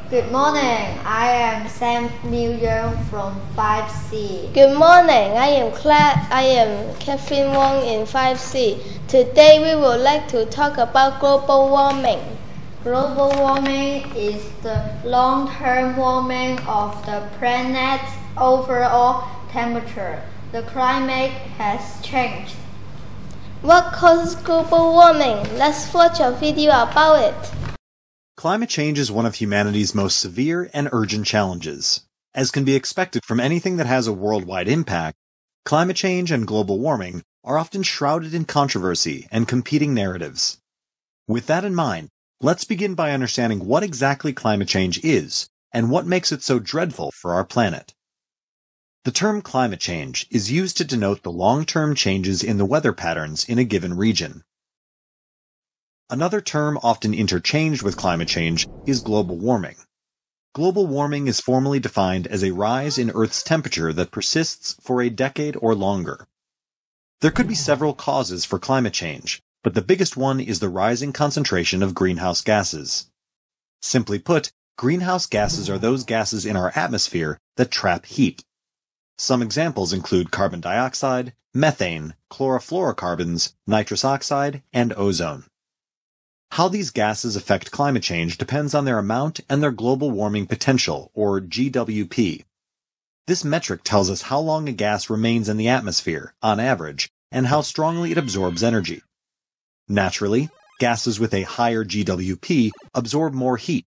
Good morning, I am Sam New Young from 5C. Good morning, I am Catherine Wong in 5C. Today we would like to talk about global warming. Global warming is the long-term warming of the planet's overall temperature. The climate has changed. What causes global warming? Let's watch a video about it. Climate change is one of humanity's most severe and urgent challenges. As can be expected from anything that has a worldwide impact, climate change and global warming are often shrouded in controversy and competing narratives. With that in mind, let's begin by understanding what exactly climate change is and what makes it so dreadful for our planet. The term climate change is used to denote the long-term changes in the weather patterns in a given region. Another term often interchanged with climate change is global warming. Global warming is formally defined as a rise in Earth's temperature that persists for a decade or longer. There could be several causes for climate change, but the biggest one is the rising concentration of greenhouse gases. Simply put, greenhouse gases are those gases in our atmosphere that trap heat. Some examples include carbon dioxide, methane, chlorofluorocarbons, nitrous oxide, and ozone. How these gases affect climate change depends on their amount and their global warming potential, or GWP. This metric tells us how long a gas remains in the atmosphere, on average, and how strongly it absorbs energy. Naturally, gases with a higher GWP absorb more heat,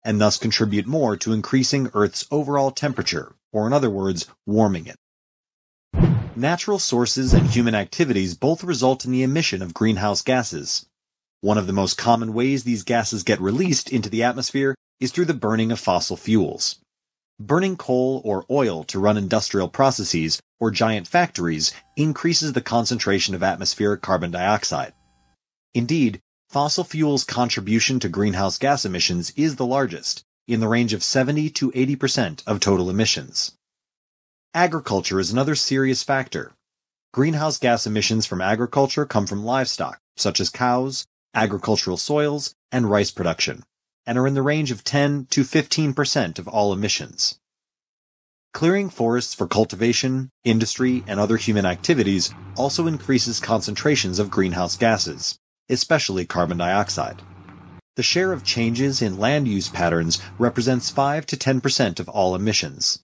and thus contribute more to increasing Earth's overall temperature, or in other words, warming it. Natural sources and human activities both result in the emission of greenhouse gases. One of the most common ways these gases get released into the atmosphere is through the burning of fossil fuels. Burning coal or oil to run industrial processes or giant factories increases the concentration of atmospheric carbon dioxide. Indeed, fossil fuels' contribution to greenhouse gas emissions is the largest, in the range of 70 to 80% of total emissions. Agriculture is another serious factor. Greenhouse gas emissions from agriculture come from livestock, such as cows, agricultural soils, and rice production, and are in the range of 10 to 15% of all emissions. Clearing forests for cultivation, industry, and other human activities also increases concentrations of greenhouse gases, especially carbon dioxide. The share of changes in land use patterns represents 5 to 10% of all emissions.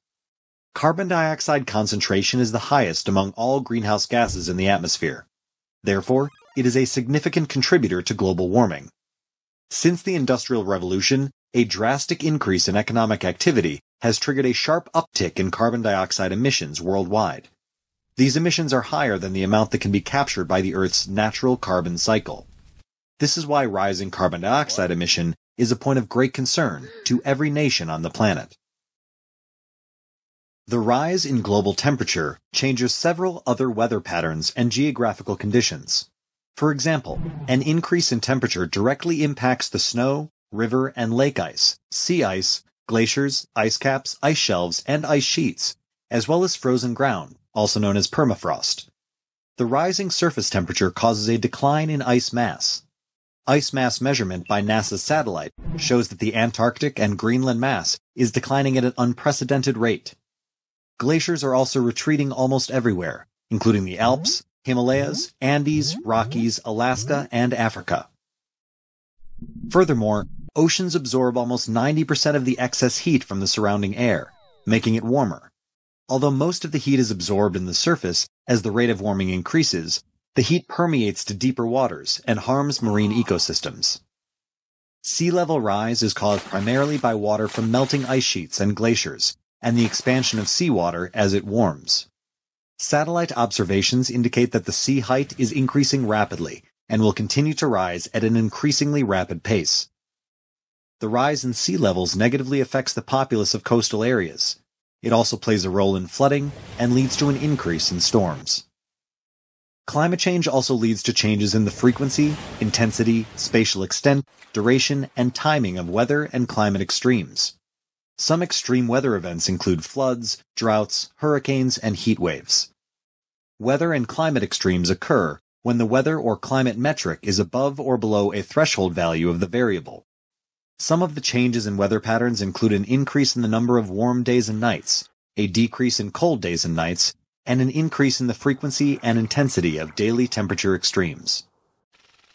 Carbon dioxide concentration is the highest among all greenhouse gases in the atmosphere. Therefore, it is a significant contributor to global warming. Since the Industrial Revolution, a drastic increase in economic activity has triggered a sharp uptick in carbon dioxide emissions worldwide. These emissions are higher than the amount that can be captured by the Earth's natural carbon cycle. This is why rising carbon dioxide emission is a point of great concern to every nation on the planet. The rise in global temperature changes several other weather patterns and geographical conditions. For example, an increase in temperature directly impacts the snow, river, and lake ice, sea ice, glaciers, ice caps, ice shelves, and ice sheets, as well as frozen ground, also known as permafrost. The rising surface temperature causes a decline in ice mass. Ice mass measurement by NASA's satellite shows that the Antarctic and Greenland mass is declining at an unprecedented rate. Glaciers are also retreating almost everywhere, including the Alps, Himalayas, Andes, Rockies, Alaska, and Africa. Furthermore, oceans absorb almost 90% of the excess heat from the surrounding air, making it warmer. Although most of the heat is absorbed in the surface, as the rate of warming increases, the heat permeates to deeper waters and harms marine ecosystems. Sea level rise is caused primarily by water from melting ice sheets and glaciers, and the expansion of seawater as it warms. Satellite observations indicate that the sea height is increasing rapidly and will continue to rise at an increasingly rapid pace. The rise in sea levels negatively affects the populace of coastal areas. It also plays a role in flooding and leads to an increase in storms. Climate change also leads to changes in the frequency, intensity, spatial extent, duration, and timing of weather and climate extremes. Some extreme weather events include floods, droughts, hurricanes, and heat waves. Weather and climate extremes occur when the weather or climate metric is above or below a threshold value of the variable. Some of the changes in weather patterns include an increase in the number of warm days and nights, a decrease in cold days and nights, and an increase in the frequency and intensity of daily temperature extremes.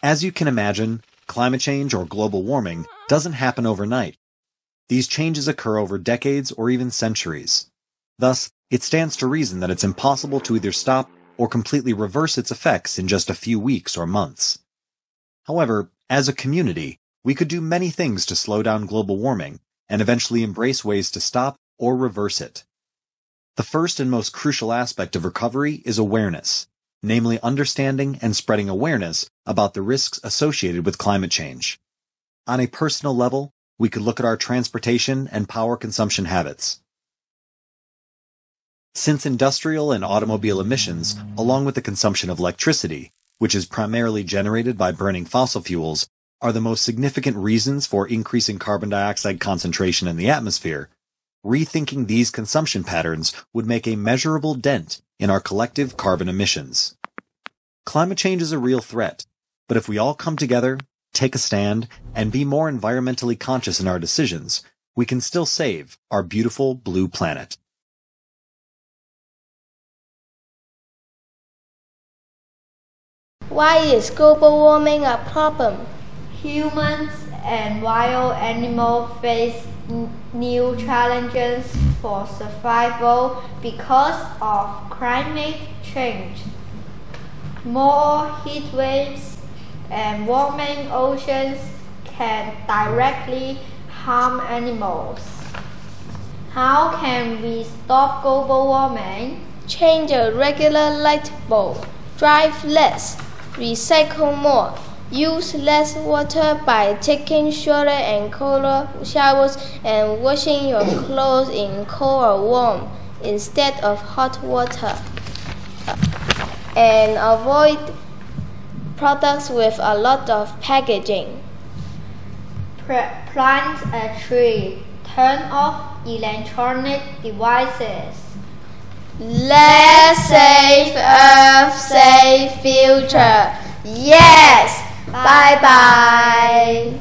As you can imagine, climate change or global warming doesn't happen overnight. These changes occur over decades or even centuries. Thus, it stands to reason that it's impossible to either stop or completely reverse its effects in just a few weeks or months. However, as a community, we could do many things to slow down global warming and eventually embrace ways to stop or reverse it. The first and most crucial aspect of recovery is awareness, namely understanding and spreading awareness about the risks associated with climate change. On a personal level, we could look at our transportation and power consumption habits. Since industrial and automobile emissions, along with the consumption of electricity, which is primarily generated by burning fossil fuels, are the most significant reasons for increasing carbon dioxide concentration in the atmosphere, rethinking these consumption patterns would make a measurable dent in our collective carbon emissions. Climate change is a real threat, but if we all come together, take a stand, and be more environmentally conscious in our decisions, we can still save our beautiful blue planet. Why is global warming a problem? Humans and wild animals face new challenges for survival because of climate change. More heat waves and warming oceans can directly harm animals. How can we stop global warming? Change a regular light bulb, drive less, recycle more, use less water by taking shorter and colder showers and washing your clothes in cold or warm instead of hot water. And avoid products with a lot of packaging. Plant a tree. Turn off electronic devices. Let's save Earth, save future. Yes! Bye-bye.